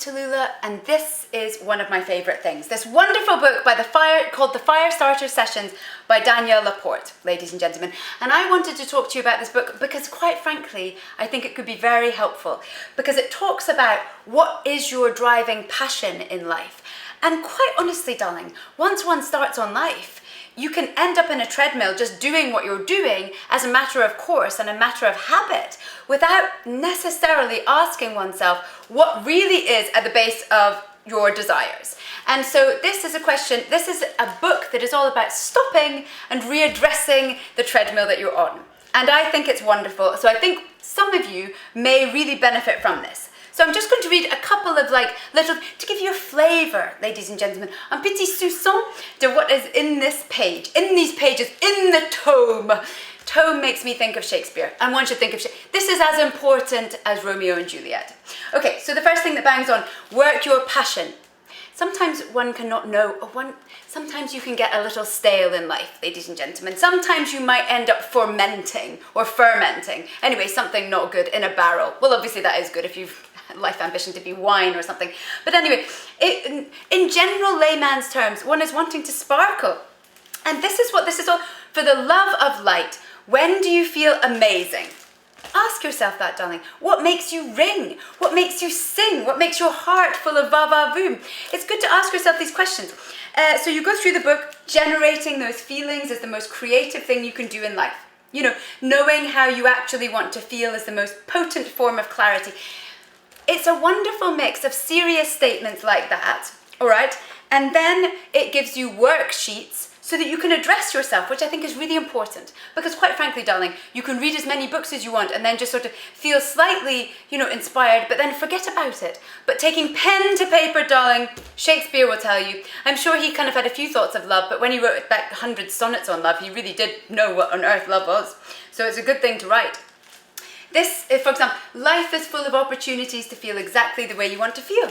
Tallulah, and this is one of my favourite things. This wonderful book called The Fire Starter Sessions by Danielle LaPorte, ladies and gentlemen. And I wanted to talk to you about this book because, quite frankly, I think it could be very helpful because it talks about what is your driving passion in life. And quite honestly, darling, once one starts on life, you can end up in a treadmill just doing what you're doing as a matter of course and a matter of habit without necessarily asking oneself what really is at the base of your desires. And so this is a book that is all about stopping and readdressing the treadmill that you're on. And I think it's wonderful. So I think some of you may really benefit from this. So I'm just going to read a couple of to give you a flavour, ladies and gentlemen, un petit soupçon de what is in this page, in these pages, in the tome. Tome makes me think of Shakespeare, and one should think of Shakespeare. This is as important as Romeo and Juliet. Okay, so the first thing that bangs on, work your passion. Sometimes one cannot know, sometimes you can get a little stale in life, ladies and gentlemen. Sometimes you might end up fermenting. Anyway, something not good in a barrel. Well, obviously that is good if you've life ambition to be wine or something. But anyway, in general layman's terms, one is wanting to sparkle. And this is what this is all, for the love of light. When do you feel amazing? Ask yourself that, darling. What makes you ring? What makes you sing? What makes your heart full of va-va-voom? It's good to ask yourself these questions. So you go through the book, generating those feelings is the most creative thing you can do in life. You know, knowing how you actually want to feel is the most potent form of clarity. It's a wonderful mix of serious statements like that, all right? And then it gives you worksheets so that you can address yourself, which I think is really important. Because quite frankly, darling, you can read as many books as you want and then just sort of feel slightly, inspired, but then forget about it. But taking pen to paper, darling, Shakespeare will tell you. I'm sure he kind of had a few thoughts of love, but when he wrote back 100 sonnets on love, he really did know what on earth love was. So it's a good thing to write. This, for example, life is full of opportunities to feel exactly the way you want to feel.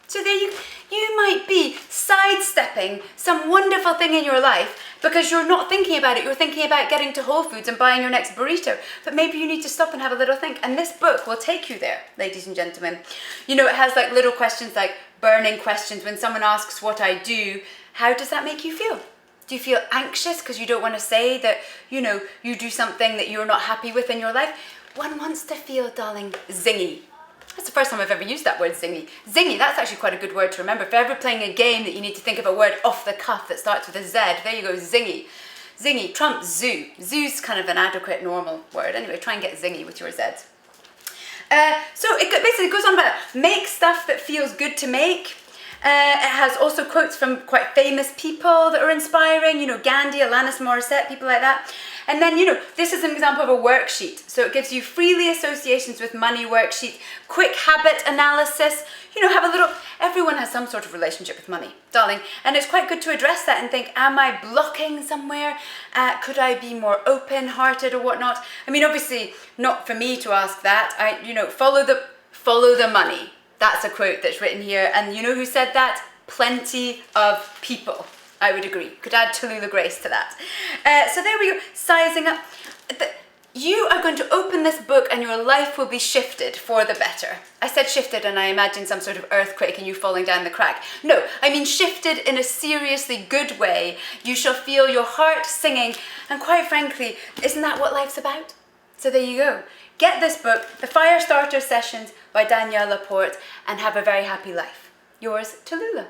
So there you might be sidestepping some wonderful thing in your life because you're not thinking about it. You're thinking about getting to Whole Foods and buying your next burrito. But maybe you need to stop and have a little think. And this book will take you there, ladies and gentlemen. It has little questions like burning questions. When someone asks what I do, how does that make you feel? Do you feel anxious because you don't want to say that, you do something that you're not happy with in your life? One wants to feel, darling, zingy. That's the first time I've ever used that word, zingy. Zingy, that's actually quite a good word to remember. If you're ever playing a game that you need to think of a word off the cuff that starts with a Z, there you go, zingy. Zingy trumps zoo. Zoo's kind of an adequate, normal word. Anyway, try and get zingy with your Zs. So it basically goes on about make stuff that feels good to make. It has also quotes from quite famous people that are inspiring, Gandhi, Alanis Morissette, people like that. And then, this is an example of a worksheet. So it gives you freely associations with money worksheet, quick habit analysis, everyone has some sort of relationship with money, darling. And it's quite good to address that and think, am I blocking somewhere? Could I be more open-hearted or whatnot? I mean, obviously, not for me to ask that. Follow the money. That's a quote that's written here. And you know who said that? Plenty of people. I would agree. Could add Tallulah Grace to that. So there we go, sizing up. You are going to open this book and your life will be shifted for the better. I said shifted and I imagine some sort of earthquake and you falling down the crack. No, I mean shifted in a seriously good way. You shall feel your heart singing. And quite frankly, isn't that what life's about? So there you go. Get this book, The Fire Starter Sessions by Danielle LaPorte, and have a very happy life. Yours, Tallulah.